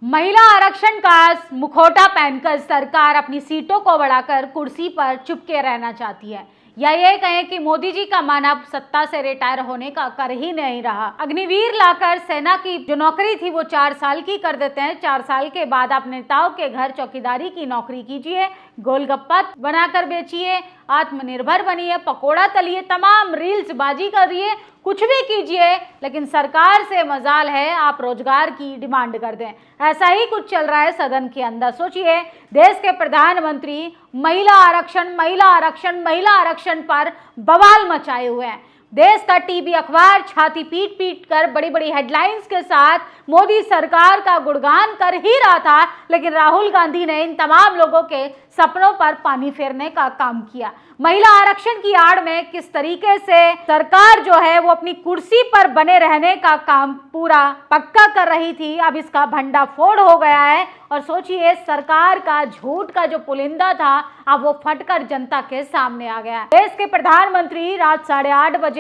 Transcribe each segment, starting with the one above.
महिला आरक्षण का मुखौटा पहनकर सरकार अपनी सीटों को बढ़ाकर कुर्सी पर चिपके रहना चाहती है, या ये कहें कि मोदी जी का मन अब सत्ता से रिटायर होने का कर ही नहीं रहा। अग्निवीर लाकर सेना की जो नौकरी थी वो 4 साल की कर देते हैं। 4 साल के बाद आप नेताओं के घर चौकीदारी की नौकरी कीजिए, गोलगप्पा बनाकर बेचिए, आत्मनिर्भर बनिए, पकोड़ा तलिए, तमाम रील्स बाजी करिए, कुछ भी कीजिए, लेकिन सरकार से मजाल है आप रोजगार की डिमांड कर दें। ऐसा ही कुछ चल रहा है सदन के अंदर। सोचिए, देश के प्रधानमंत्री महिला आरक्षण, महिला आरक्षण, महिला आरक्षण पर बवाल मचाए हुए हैं। देश का टीवी अखबार छाती पीट पीट कर बड़ी बड़ी हेडलाइंस के साथ मोदी सरकार का गुणगान कर ही रहा था, लेकिन राहुल गांधी ने इन तमाम लोगों के सपनों पर पानी फेरने का काम किया। महिला आरक्षण की आड़ में किस तरीके से सरकार जो है वो अपनी कुर्सी पर बने रहने का काम पूरा पक्का कर रही थी, अब इसका भंडाफोड़ हो गया है। और सोचिए, सरकार का झूठ का जो पुलिंदा था अब वो फटकर जनता के सामने आ गया है। देश के प्रधानमंत्री रात 8:30 बजे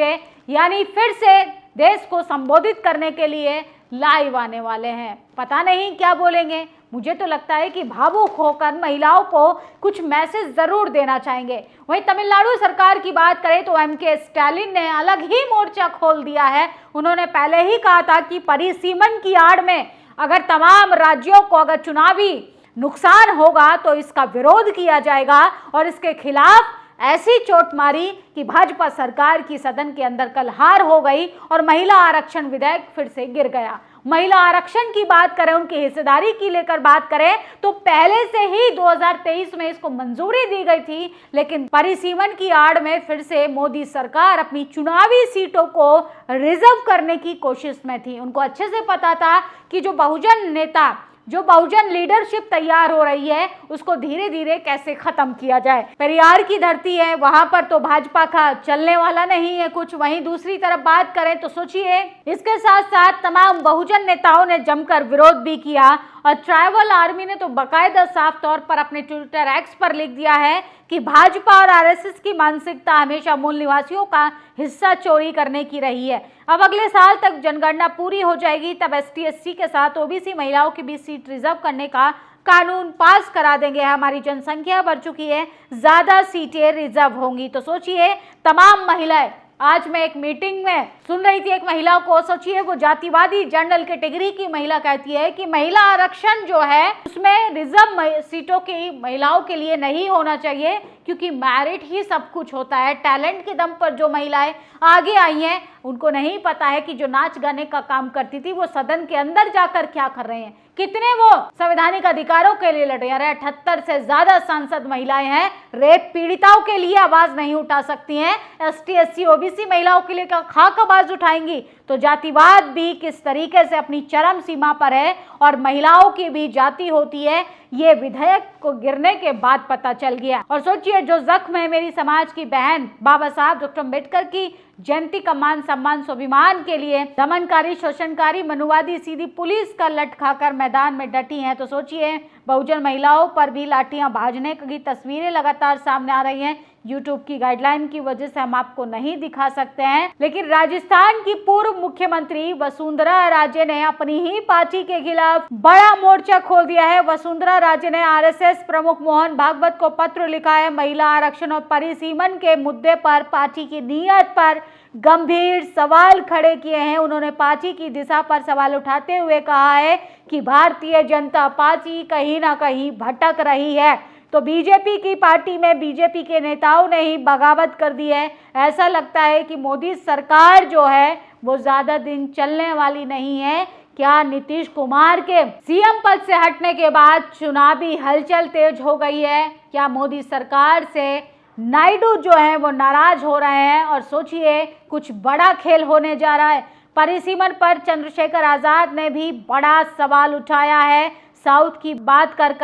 यानी फिर से देश को संबोधित करने के लिए लाइव आने वाले हैं। पता नहीं क्या बोलेंगे। मुझे तो लगता है कि भावुक होकर महिलाओं को कुछ मैसेज जरूर देना चाहेंगे। वहीं तमिलनाडु सरकार की बात करें तो एमके स्टालिन ने अलग ही मोर्चा खोल दिया है। उन्होंने पहले ही कहा था कि परिसीमन की आड़ में अगर तमाम राज्यों को अगर चुनावी नुकसान होगा तो इसका विरोध किया जाएगा, और इसके खिलाफ ऐसी चोट मारी कि भाजपा सरकार की सदन के अंदर कल हार हो गई और महिला आरक्षण विधेयक फिर से गिर गया। महिला आरक्षण की बात करें, उनकी हिस्सेदारी की लेकर बात करें तो पहले से ही 2023 में इसको मंजूरी दी गई थी, लेकिन परिसीमन की आड़ में फिर से मोदी सरकार अपनी चुनावी सीटों को रिजर्व करने की कोशिश में थी। उनको अच्छे से पता था कि जो बहुजन नेता, जो बहुजन लीडरशिप तैयार हो रही है उसको धीरे धीरे कैसे खत्म किया जाए। पेरियार की धरती है, वहां पर तो भाजपा का चलने वाला नहीं है कुछ। वहीं दूसरी तरफ बात करें तो सोचिए, इसके साथ साथ तमाम बहुजन नेताओं ने जमकर विरोध भी किया, और ट्राइबल आर्मी ने तो बाकायदा साफ तौर पर अपने ट्विटर एक्स पर लिख दिया है कि भाजपा और आरएसएस की मानसिकता हमेशा मूल निवासियों का हिस्सा चोरी करने की रही है। अब अगले साल तक जनगणना पूरी हो जाएगी, तब एसटी एससी के साथ ओबीसी महिलाओं की भी सीट रिजर्व करने का कानून पास करा देंगे। हमारी जनसंख्या बढ़ चुकी है, ज्यादा सीटें रिजर्व होंगी। तो सोचिए, तमाम महिलाएं, आज मैं एक मीटिंग में सुन रही थी एक महिला को, सोचिए वो जातिवादी जनरल कैटेगरी की महिला कहती है कि महिला आरक्षण जो है उसमें रिजर्व सीटों की महिलाओं के लिए नहीं होना चाहिए, क्योंकि मेरिट ही सब कुछ होता है। टैलेंट के दम पर जो महिलाएं आगे आई हैं उनको नहीं पता है कि जो नाच गाने का काम करती थी वो सदन के अंदर जाकर क्या कर रहे हैं, कितने वो संवैधानिक अधिकारों के लिए लड़ रहे हैं। 78 से ज्यादा सांसद महिलाएं हैं, रेप पीड़िताओं के लिए आवाज नहीं उठा सकती हैं, एसटी एससी ओबीसी महिलाओं के लिए क्या खाक आवाज उठाएंगी। तो जातिवाद भी किस तरीके से अपनी चरम सीमा पर है और महिलाओं की भी जाति होती है, ये विधेयक को गिरने के बाद पता चल गया। और सोचिए, जो जख्म है मेरी समाज की बहन बाबा साहब डॉक्टर अम्बेडकर की जयंती का मान सम्मान स्वाभिमान के लिए दमनकारी, शोषणकारी, मनुवादी सीधी पुलिस का लट खाकर मैदान में डटी हैं। तो सोचिए, बहुजन महिलाओं पर भी लाठियां भाजने की तस्वीरें लगातार सामने आ रही हैं। यूट्यूब की गाइडलाइन की वजह से हम आपको नहीं दिखा सकते हैं, लेकिन राजस्थान की पूर्व मुख्यमंत्री वसुंधरा राजे ने अपनी ही पार्टी के खिलाफ बड़ा मोर्चा खोल दिया है। वसुंधरा राजे ने आरएसएस प्रमुख मोहन भागवत को पत्र लिखा है। महिला आरक्षण और परिसीमन के मुद्दे पर पार्टी की नीयत पर गंभीर सवाल खड़े किए हैं। उन्होंने पार्टी की दिशा पर सवाल उठाते हुए कहा है कि भारतीय जनता पार्टी कहीं ना कहीं भटक रही है। तो बीजेपी की पार्टी में बीजेपी के नेताओं ने ही बगावत कर दी है। ऐसा लगता है कि मोदी सरकार जो है वो ज्यादा दिन चलने वाली नहीं है। क्या नीतीश कुमार के सीएम पद से हटने के बाद चुनावी हलचल तेज हो गई है? क्या मोदी सरकार से नायडू जो है वो नाराज हो रहे हैं? और सोचिए, कुछ बड़ा खेल होने जा रहा है। परिसीमन पर चंद्रशेखर आजाद ने भी बड़ा सवाल उठाया है। साउथ की बात कर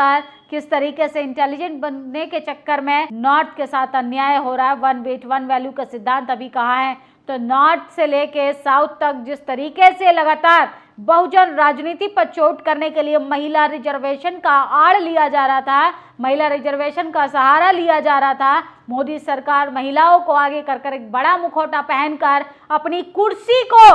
किस तरीके से इंटेलिजेंट बनने के चक्कर में नॉर्थ के साथ अन्याय हो रहा है। 1 वेट 1 वैल्यू का सिद्धांत अभी कहाँ है? तो नॉर्थ से लेके साउथ तक जिस तरीके से लगातार बहुजन राजनीति पर चोट करने के लिए महिला रिजर्वेशन का आड़ लिया जा रहा था, महिला रिजर्वेशन का सहारा लिया जा रहा था, मोदी सरकार महिलाओं को आगे कर एक बड़ा मुखौटा पहनकर अपनी कुर्सी को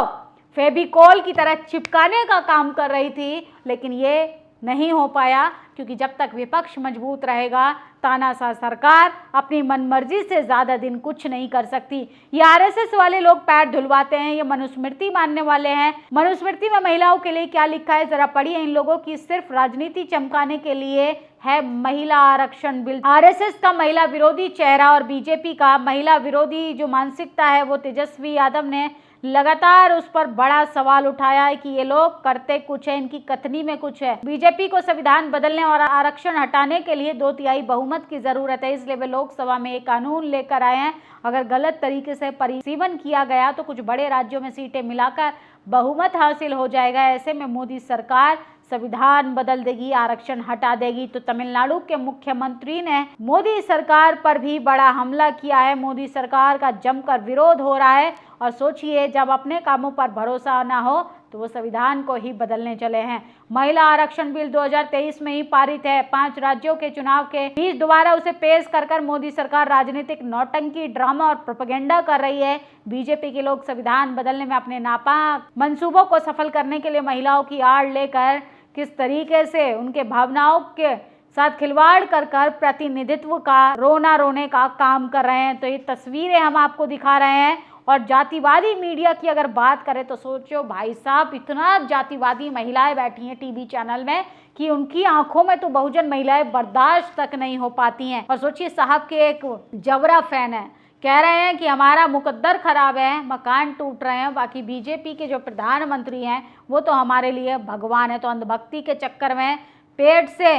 फेविकोल की तरह चिपकाने का काम कर रही थी। लेकिन ये नहीं हो पाया, क्योंकि जब तक विपक्ष मजबूत रहेगा तानाशाह सरकार अपनी मनमर्जी से ज़्यादा दिन कुछ नहीं कर सकती। ये आरएसएस वाले लोग पैर धुलवाते हैं, ये मनुस्मृति मानने वाले हैं। मनुस्मृति में महिलाओं के लिए क्या लिखा है जरा पढ़िए इन लोगों की, सिर्फ राजनीति चमकाने के लिए है महिला आरक्षण बिल। आरएसएस का महिला विरोधी चेहरा और बीजेपी का महिला विरोधी जो मानसिकता है वो तेजस्वी यादव ने लगातार उस पर बड़ा सवाल उठाया है कि ये लोग करते कुछ है, इनकी कथनी में कुछ है। बीजेपी को संविधान बदलने और आरक्षण हटाने के लिए 2/3 बहुमत की जरूरत है, इसलिए वे लोकसभा में एक कानून लेकर आए हैं। अगर गलत तरीके से परिसीमन किया गया तो कुछ बड़े राज्यों में सीटें मिलाकर बहुमत हासिल हो जाएगा। ऐसे में मोदी सरकार संविधान बदल देगी, आरक्षण हटा देगी। तो तमिलनाडु के मुख्यमंत्री ने मोदी सरकार पर भी बड़ा हमला किया है। मोदी सरकार का जमकर विरोध हो रहा है और सोचिए जब अपने कामों पर भरोसा ना हो तो वो संविधान को ही बदलने चले हैं। महिला आरक्षण बिल 2023 में ही पारित है। 5 राज्यों के चुनाव के बीच दोबारा उसे पेश कर मोदी सरकार राजनीतिक नौटंकी, ड्रामा और प्रोपेगेंडा कर रही है। बीजेपी के लोग संविधान बदलने में अपने नापाक मंसूबों को सफल करने के लिए महिलाओं की आड़ लेकर किस तरीके से उनके भावनाओं के साथ खिलवाड़ कर प्रतिनिधित्व का रोने का काम कर रहे हैं। तो ये तस्वीरें हम आपको दिखा रहे हैं। और जातिवादी मीडिया की अगर बात करें तो सोचो भाई साहब, इतना जातिवादी महिलाएं बैठी हैं टीवी चैनल में कि उनकी आंखों में तो बहुजन महिलाएं बर्दाश्त तक नहीं हो पाती हैं। और सोचिए साहब के एक जबरा फैन है, कह रहे हैं कि हमारा मुकद्दर खराब है, मकान टूट रहे हैं, बाकी बीजेपी के जो प्रधानमंत्री हैं वो तो हमारे लिए भगवान है। तो अंधभक्ति के चक्कर में पेट से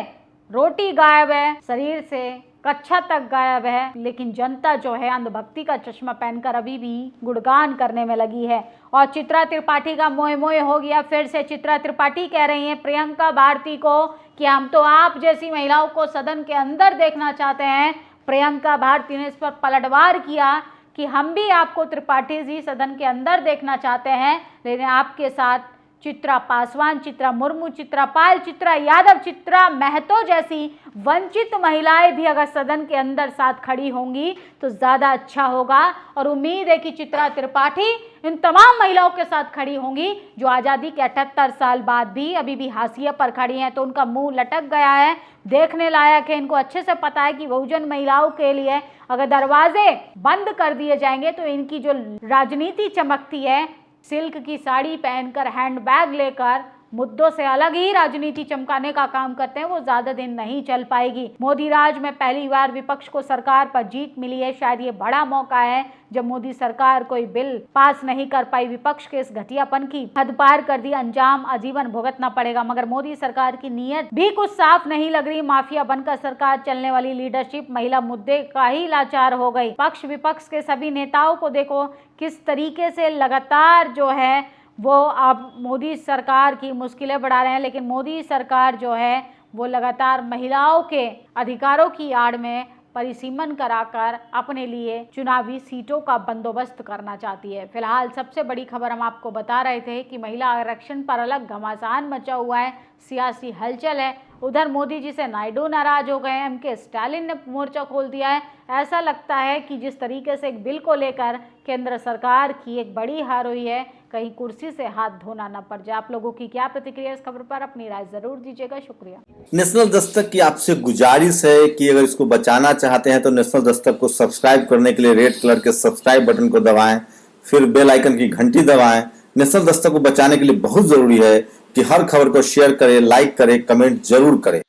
रोटी गायब है, शरीर से कच्छा तक गायब है, लेकिन जनता जो है अंधभक्ति का चश्मा पहनकर अभी भी गुणगान करने में लगी है। और चित्रा त्रिपाठी का मोह मोह हो गया। फिर से चित्रा त्रिपाठी कह रही हैं प्रियंका भारती को कि हम तो आप जैसी महिलाओं को सदन के अंदर देखना चाहते हैं। प्रियंका भारती ने इस पर पलटवार किया कि हम भी आपको त्रिपाठी जी सदन के अंदर देखना चाहते हैं, लेकिन आपके साथ चित्रा पासवान, चित्रा मुर्मू, चित्रा पाल, चित्रा यादव, चित्रा महतो जैसी वंचित महिलाएं भी अगर सदन के अंदर साथ खड़ी होंगी तो ज़्यादा अच्छा होगा। और उम्मीद है कि चित्रा त्रिपाठी इन तमाम महिलाओं के साथ खड़ी होंगी जो आज़ादी के 78 साल बाद भी अभी भी हाशिए पर खड़ी हैं। तो उनका मुंह लटक गया है, देखने लायक है। इनको अच्छे से पता है कि बहुजन महिलाओं के लिए अगर दरवाजे बंद कर दिए जाएंगे तो इनकी जो राजनीति चमकती है, सिल्क की साड़ी पहनकर, हैंडबैग लेकर, मुद्दों से अलग ही राजनीति चमकाने का काम करते हैं, वो ज्यादा दिन नहीं चल पाएगी। मोदी राज में पहली बार विपक्ष को सरकार पर जीत मिली है। शायद ये बड़ा मौका है जब मोदी सरकार कोई बिल पास नहीं कर पाई, विपक्ष के इस घटियापन की हद पार कर दी, अंजाम आजीवन भुगतना पड़ेगा। मगर मोदी सरकार की नीयत भी कुछ साफ नहीं लग रही। माफिया बनकर सरकार चलने वाली लीडरशिप महिला मुद्दे का ही लाचार हो गई। पक्ष विपक्ष के सभी नेताओं को देखो किस तरीके से लगातार जो है वो अब मोदी सरकार की मुश्किलें बढ़ा रहे हैं, लेकिन मोदी सरकार जो है वो लगातार महिलाओं के अधिकारों की आड़ में परिसीमन कराकर अपने लिए चुनावी सीटों का बंदोबस्त करना चाहती है। फिलहाल सबसे बड़ी खबर हम आपको बता रहे थे कि महिला आरक्षण पर अलग घमासान मचा हुआ है, सियासी हलचल है। उधर मोदी जी से नायडू नाराज हो गए हैं, एमके स्टालिन ने मोर्चा खोल दिया है। ऐसा लगता है कि जिस तरीके से एक बिल को लेकर केंद्र सरकार की एक बड़ी हार हुई है, कहीं कुर्सी से हाथ धोना न पड़ जाए। आप लोगों की क्या प्रतिक्रिया इस खबर पर, अपनी राय जरूर दीजिएगा। शुक्रिया। नेशनल दस्तक की आपसे गुजारिश है कि अगर इसको बचाना चाहते हैं तो नेशनल दस्तक को सब्सक्राइब करने के लिए रेड कलर के सब्सक्राइब बटन को दबाएं, फिर बेल आइकन की घंटी दबाएं। नेशनल दस्तक को बचाने के लिए बहुत जरूरी है कि हर खबर को शेयर करें, लाइक करें, कमेंट जरूर करें।